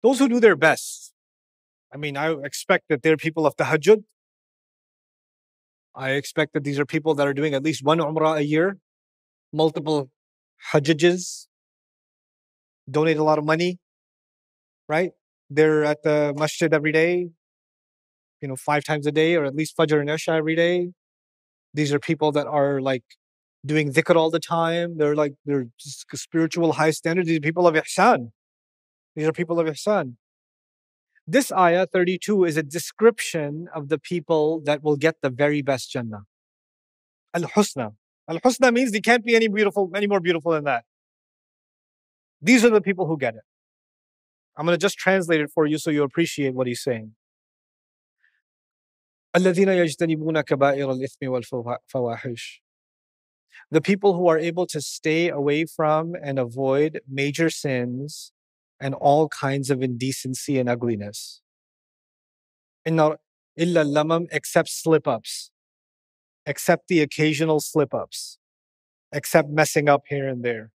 Those who do their best. I mean, I expect that they're people of tahajjud. I expect that these are people that are doing at least one umrah a year, multiple hajjages, donate a lot of money, right? They're at the masjid every day, 5 times a day, or at least Fajr and Isha every day. These are people that are like doing dhikr all the time. They're just spiritual high standards. These are people of ihsan. These are people of ihsan. This ayah 32 is a description of the people that will get the very best Jannah. Al-husna. Al-husna means they can't be any more beautiful than that. These are the people who get it. I'm going to just translate it for you so you appreciate what he's saying. الَّذِينَ يَجْتَنِبُونَ كَبَائِرَ الْإِثْمِ وَالْفَوَاحِشِ. The people who are able to stay away from and avoid major sins and all kinds of indecency and ugliness. إِلَّا اللَّمَمْ, except slip-ups. Except the occasional slip-ups. Except messing up here and there.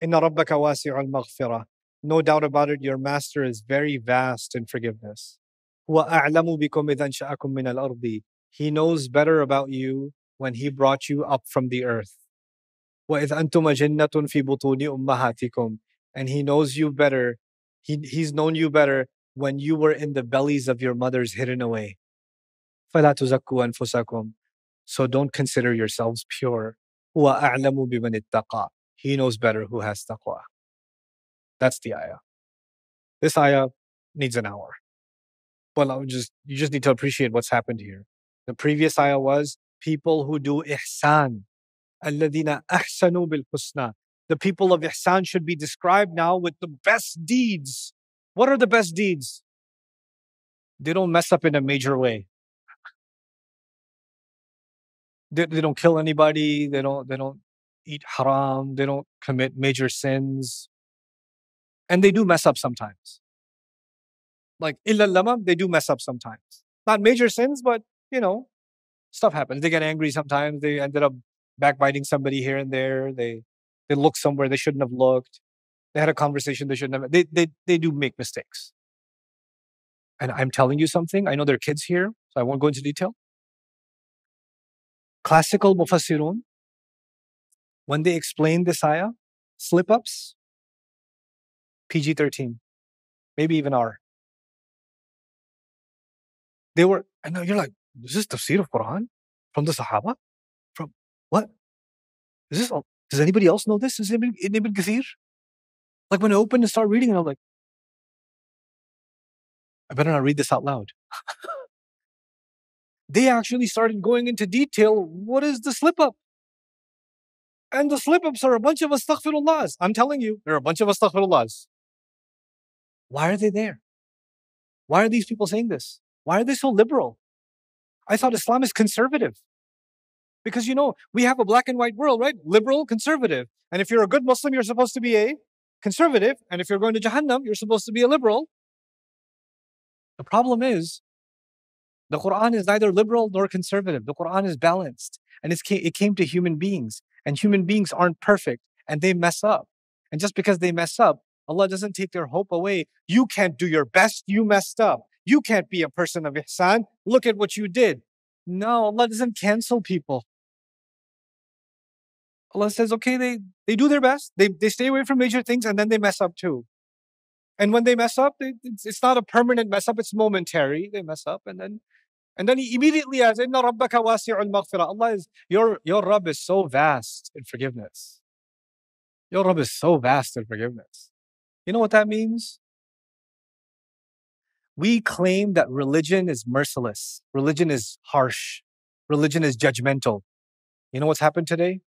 إِنَّ رَبَّكَ وَاسِعُ الْمَغْفِرَةِ. No doubt about it, your master is very vast in forgiveness. هُوَ أَعْلَمُ بِكُمْ إِذْ أَنشَأَكُم مِّنَ الْأَرْضِ. He knows better about you when he brought you up from the earth. وَإِذْ أَنْتُمْ أَجِنَّةٌ فِي بُطُونِ أُمَّهَاتِكُمْ. And he knows you better. He's known you better when you were in the bellies of your mothers hidden away. فَلَا تُزَكُّوا أَنفُسَكُمْ. So don't consider yourselves pure. هُوَ أَعْلَمُ بِمَنِ اتَّقَى. He knows better who has taqwa. That's the ayah. This ayah needs an hour. Well, you just need to appreciate what's happened here. The previous ayah was people who do ihsan. الَّذِينَ أَحْسَنُوا بِالْحُسْنَى. The people of ihsan should be described now with the best deeds. What are the best deeds? They don't mess up in a major way. They don't kill anybody. They don't eat haram. They don't commit major sins. And they do mess up sometimes. Like illa lamam, they do mess up sometimes. Not major sins, but stuff happens. They get angry sometimes. They ended up backbiting somebody here and there. They look somewhere they shouldn't have looked. They had a conversation they shouldn't have. They do make mistakes. And I'm telling you something. I know there are kids here, so I won't go into detail. Classical mufassirun, when they explain this ayah, slip-ups, PG-13, maybe even R. I know you're like, is this tafsir of Quran? From the Sahaba? From what? Does anybody else know this? Is it Ibn Kathir? Like when I opened and started reading, and I'm like, I better not read this out loud. They actually started going into detail. What is the slip-up? And the slip-ups are a bunch of astaghfirullahs. I'm telling you, there are a bunch of astaghfirullahs. Why are they there? Why are these people saying this? Why are they so liberal? I thought Islam is conservative. Because, we have a black and white world, right? Liberal, conservative. And if you're a good Muslim, you're supposed to be a conservative. And if you're going to Jahannam, you're supposed to be a liberal. The problem is, the Quran is neither liberal nor conservative. The Quran is balanced. And it came to human beings. And human beings aren't perfect. And they mess up. And just because they mess up, Allah doesn't take their hope away. You can't do your best. You messed up. You can't be a person of ihsan. Look at what you did. No, Allah doesn't cancel people. Allah says, okay, they do their best. They stay away from major things and then they mess up too. And when they mess up, it's not a permanent mess up. It's momentary. They mess up and then he immediately adds, Inna rabbaka wasi'ul maghfirah. Allah is, your Rabb is so vast in forgiveness. Your Rabb is so vast in forgiveness. You know what that means? We claim that religion is merciless. Religion is harsh. Religion is judgmental. You know what's happened today?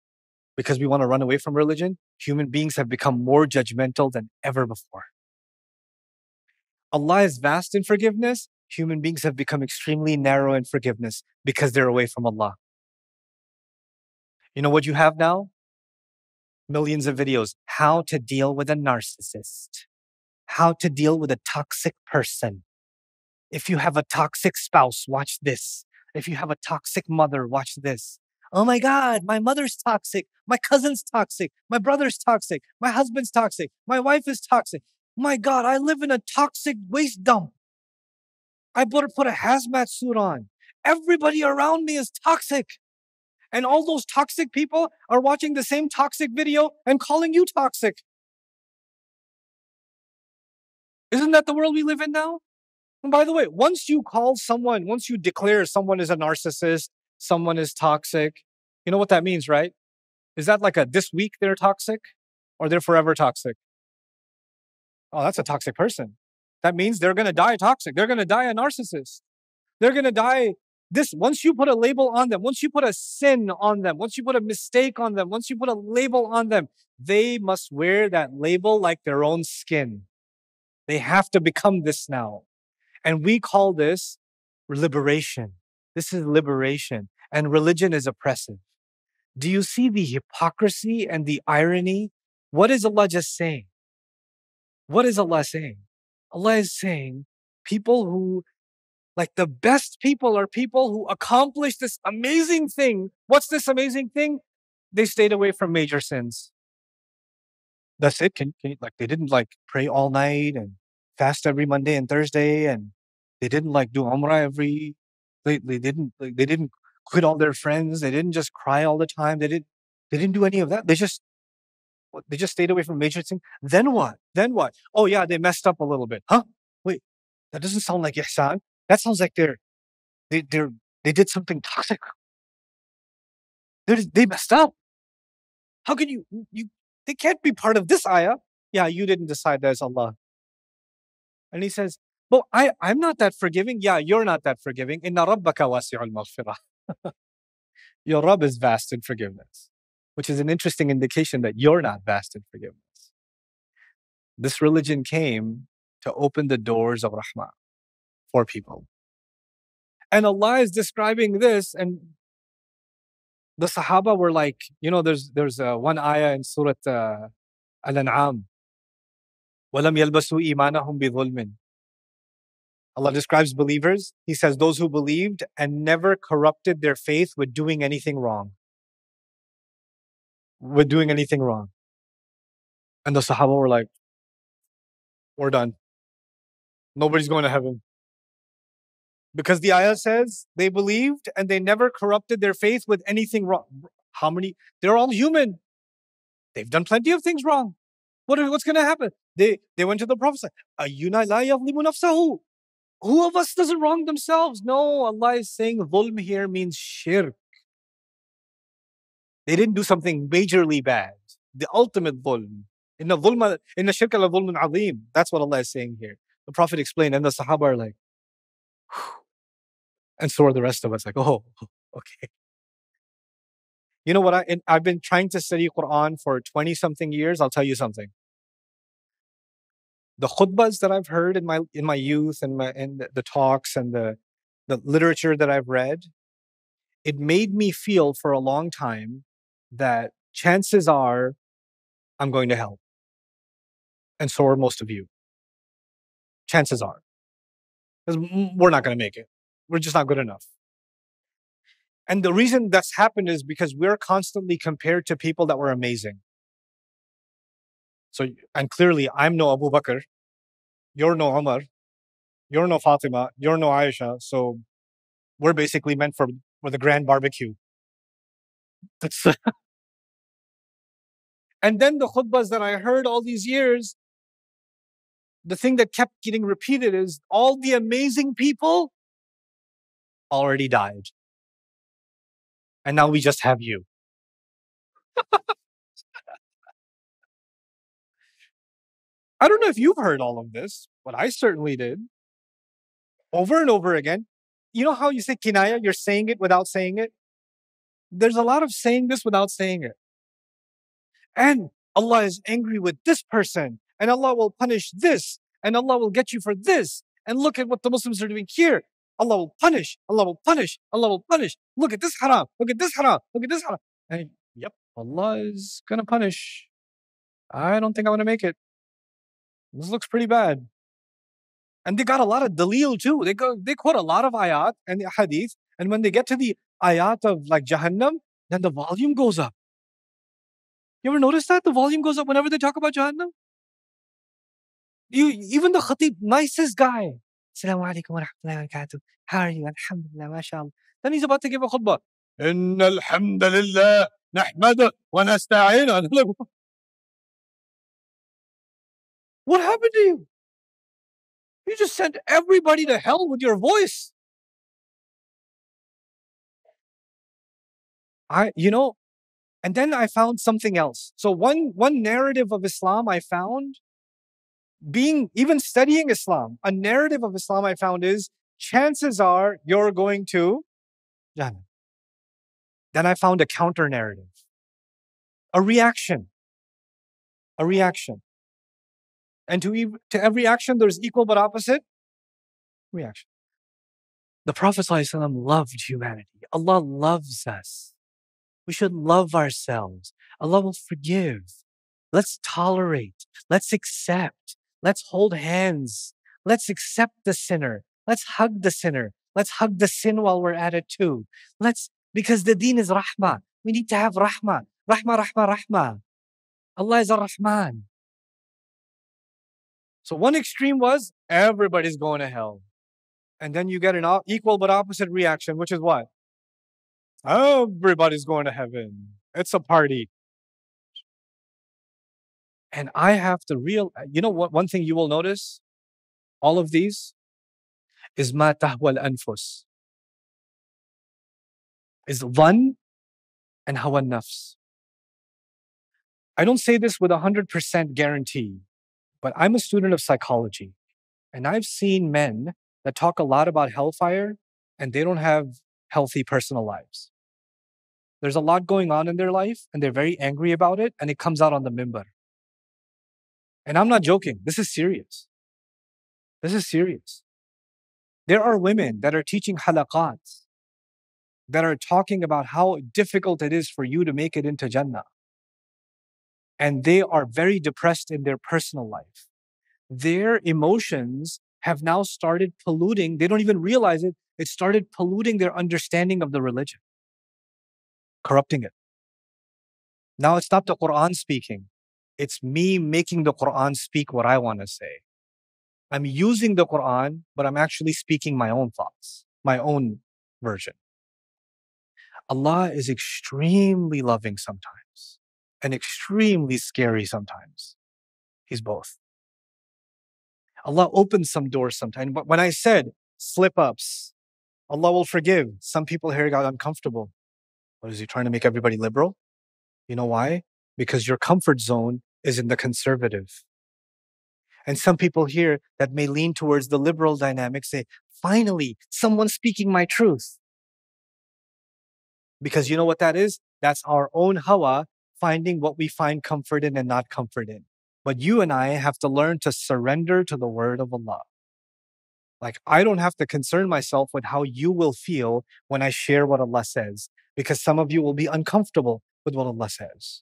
Because we want to run away from religion, human beings have become more judgmental than ever before. Allah is vast in forgiveness. Human beings have become extremely narrow in forgiveness because they're away from Allah. You know what you have now? Millions of videos. How to deal with a narcissist. How to deal with a toxic person. If you have a toxic spouse, watch this. If you have a toxic mother, watch this. Oh my God, my mother's toxic. My cousin's toxic. My brother's toxic. My husband's toxic. My wife is toxic. My God, I live in a toxic waste dump. I better put a hazmat suit on. Everybody around me is toxic. And all those toxic people are watching the same toxic video and calling you toxic. Isn't that the world we live in now? And by the way, once you declare someone is a narcissist, someone is toxic, you know what that means, right? Is that like this week they're toxic or they're forever toxic? Oh, that's a toxic person. That means they're going to die toxic. They're going to die a narcissist. They're going to die this. Once you put a label on them, once you put a sin on them, once you put a mistake on them, once you put a label on them, they must wear that label like their own skin. They have to become this now. And we call this liberation. This is liberation. And religion is oppressive. Do you see the hypocrisy and the irony? What is Allah just saying? What is Allah saying? Allah is saying people who, like the best people are people who accomplish this amazing thing. What's this amazing thing? They stayed away from major sins. That's it. They didn't pray all night and fast every Monday and Thursday, and they didn't do Umrah they didn't quit all their friends. They didn't just cry all the time. They didn't do any of that. They just stayed away from major things. Then what? Oh yeah, they messed up a little bit. Huh? Wait, that doesn't sound like ihsan. That sounds like they did something toxic. They messed up. How can you they can't be part of this ayah. Yeah, you didn't decide that as Allah. And he says, well, I'm not that forgiving. Yeah, you're not that forgiving. Inna rabbaka wasi'ul maghfirah. Your Rabb is vast in forgiveness, which is an interesting indication that you're not vast in forgiveness. This religion came to open the doors of rahmah for people. And Allah is describing this, and the Sahaba were like, there's one ayah in Surah Al-An'am. وَلَمْ يَلْبَسُوا إِيمَانَهُمْ بِظُلْمٍ. Allah describes believers. He says, those who believed and never corrupted their faith with doing anything wrong. And the Sahaba were like, we're done. Nobody's going to heaven. Because the ayah says they believed and they never corrupted their faith with anything wrong. How many? They're all human. They've done plenty of things wrong. What's going to happen? They went to the Prophet. Ayyuna la yazlimu nafsahu. Who of us doesn't wrong themselves? No, Allah is saying dhulm here means shirk. They didn't do something majorly bad. The ultimate dhulm. Inna shirka la dhulmun azim. That's what Allah is saying here. The Prophet explained, and the Sahaba are like, and so are the rest of us, like, oh, okay. You know what? I've been trying to study Quran for 20-something years. I'll tell you something. The khutbahs that I've heard in my youth and the talks and the literature that I've read, it made me feel for a long time that chances are I'm going to hell. And so are most of you. Chances are. Because we're not going to make it. We're just not good enough. And the reason that's happened is because we're constantly compared to people that were amazing. So, and clearly, I'm no Abu Bakr, you're no Umar, you're no Fatima, you're no Aisha. So, we're basically meant for the grand barbecue. And then the khutbahs that I heard all these years, the thing that kept getting repeated is all the amazing people already died. And now we just have you. I don't know if you've heard all of this, but I certainly did. Over and over again. You know how you say kinaya? You're saying it without saying it? There's a lot of saying this without saying it. And Allah is angry with this person, and Allah will punish this, and Allah will get you for this. And look at what the Muslims are doing here. Allah will punish, Allah will punish, Allah will punish. Look at this haram, look at this haram, look at this haram. And yep, Allah is going to punish. I don't think I'm going to make it. This looks pretty bad. And they got a lot of dalil too. They quote a lot of ayat and the hadith. And when they get to the ayat of Jahannam, then the volume goes up. You ever notice that? The volume goes up whenever they talk about Jahannam? Even the khatib, nicest guy. Assalamu alaikum wa rahmatullahi wa barakatuh. How are you? Alhamdulillah, mashallah. Then he's about to give a khutbah. Inna alhamdulillah, nahmadu wa nasta'in. I'm like, what happened to you? You just sent everybody to hell with your voice. And then I found something else. So one narrative of Islam I found, even studying Islam, a narrative of Islam I found is, chances are you're going to Jannah. Then I found a counter narrative, a reaction. And to every action, there's equal but opposite reaction. The Prophet ﷺ loved humanity. Allah loves us. We should love ourselves. Allah will forgive. Let's tolerate. Let's accept. Let's hold hands. Let's accept the sinner. Let's hug the sinner. Let's hug the sin while we're at it too. Because the deen is rahmah. We need to have rahmah. Rahmah. Allah is ar-Rahman. So one extreme was, everybody's going to hell. And then you get an equal but opposite reaction, which is what? Everybody's going to heaven. It's a party. And I have to what? One thing you will notice, all of these, is ma tahwa al-anfus. Is dhann and hawa nafs. I don't say this with 100% guarantee, but I'm a student of psychology. And I've seen men that talk a lot about hellfire and they don't have healthy personal lives. There's a lot going on in their life and they're very angry about it, and it comes out on the mimbar. And I'm not joking. This is serious. There are women that are teaching halaqat that are talking about how difficult it is for you to make it into Jannah. And they are very depressed in their personal life. Their emotions have now started polluting. They don't even realize it. It started polluting their understanding of the religion, corrupting it. Now it's not the Quran speaking. It's me making the Quran speak what I want to say. I'm using the Quran, but I'm actually speaking my own thoughts, my own version. Allah is extremely loving sometimes and extremely scary sometimes. He's both. Allah opens some doors sometimes. But when I said slip-ups, Allah will forgive. Some people here got uncomfortable. What, is he trying to make everybody liberal? You know why? Because your comfort zone is in the conservative. And some people here that may lean towards the liberal dynamic say, finally, someone's speaking my truth. Because you know what that is? That's our own hawa finding what we find comfort in and not comfort in. But you and I have to learn to surrender to the word of Allah. Like, I don't have to concern myself with how you will feel when I share what Allah says, because some of you will be uncomfortable with what Allah says.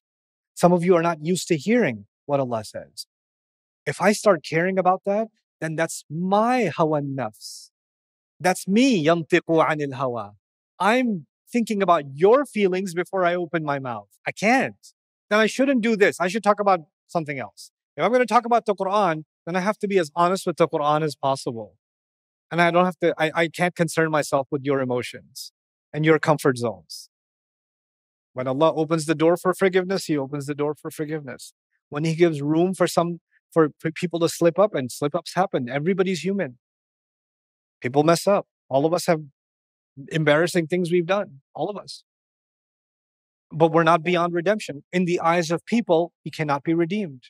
Some of you are not used to hearing what Allah says. If I start caring about that, then that's my hawa nafs. That's me, yantiqu anil hawa. I'm thinking about your feelings before I open my mouth. I can't. Then I shouldn't do this. I should talk about something else. If I'm going to talk about the Quran, then I have to be as honest with the Quran as possible. And I can't concern myself with your emotions and your comfort zones. When Allah opens the door for forgiveness, He opens the door for forgiveness. When He gives room for people to slip up, and slip-ups happen. Everybody's human. People mess up. All of us have embarrassing things we've done. All of us. But we're not beyond redemption. In the eyes of people, He cannot be redeemed.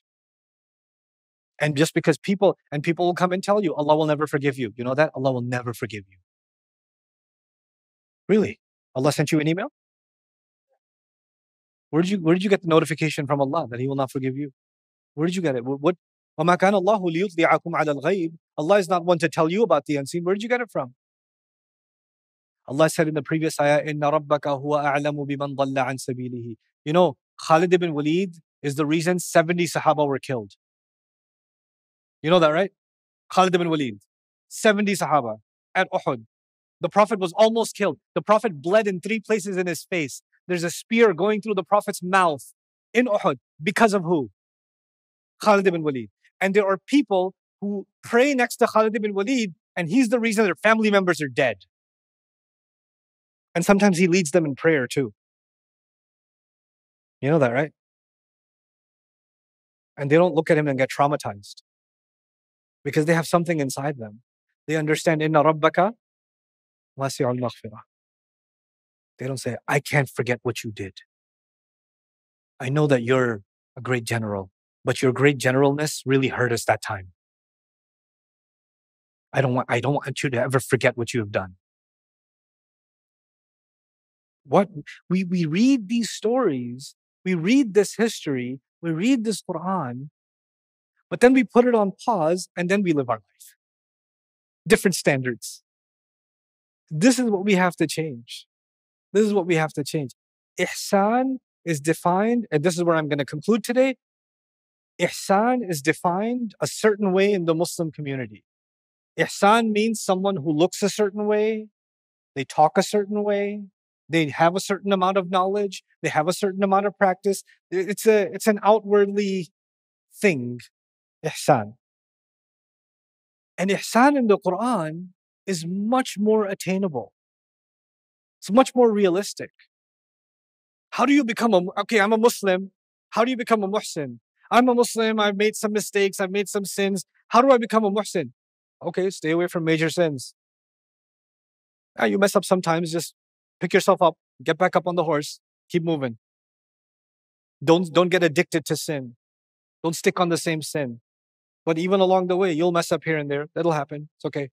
And just because people will come and tell you, Allah will never forgive you. You know that? Allah will never forgive you. Really? Allah sent you an email? Where did you get the notification from Allah that He will not forgive you? Where did you get it? What? وَمَا كَانَ اللَّهُ لِيُطْلِعَكُمْ عَلَى الْغَيْبِ. Allah is not one to tell you about the unseen. Where did you get it from? Allah said in the previous ayah, إِنَّ رَبَّكَ هُوَ أَعْلَمُ بِمَنْ ضَلَّ عَنْ سَبِيلِهِ. You know, Khalid ibn Walid is the reason 70 Sahaba were killed. You know that, right? Khalid ibn Walid, 70 Sahaba at Uhud. The Prophet was almost killed. The Prophet bled in 3 places in his face. There's a spear going through the Prophet's mouth in Uhud. Because of who? Khalid ibn Walid. And there are people who pray next to Khalid ibn Walid, and he's the reason their family members are dead. And sometimes he leads them in prayer too. You know that, right? And they don't look at him and get traumatized because they have something inside them. They understand, Inna Rabbaka wasi'ul maghfirah. They don't say, I can't forget what you did. I know that you're a great general, but your great generalness really hurt us that time. I don't want you to ever forget what you have done. What we read these stories, we read this history, we read this Quran, but then we put it on pause and then we live our life. Different standards. This is what we have to change. This is what we have to change. Ihsan is defined, and this is where I'm going to conclude today. Ihsan is defined a certain way in the Muslim community. Ihsan means someone who looks a certain way, they talk a certain way, they have a certain amount of knowledge, they have a certain amount of practice. It's an outwardly thing, ihsan. And ihsan in the Quran is much more attainable. It's much more realistic. How do you become I'm a Muslim. How do you become a muhsin? I'm a Muslim, I've made some mistakes, I've made some sins. How do I become a muhsin? Okay, stay away from major sins. You mess up sometimes, just pick yourself up, get back up on the horse, keep moving. Don't get addicted to sin. Don't stick on the same sin. But even along the way, you'll mess up here and there. That'll happen. It's okay.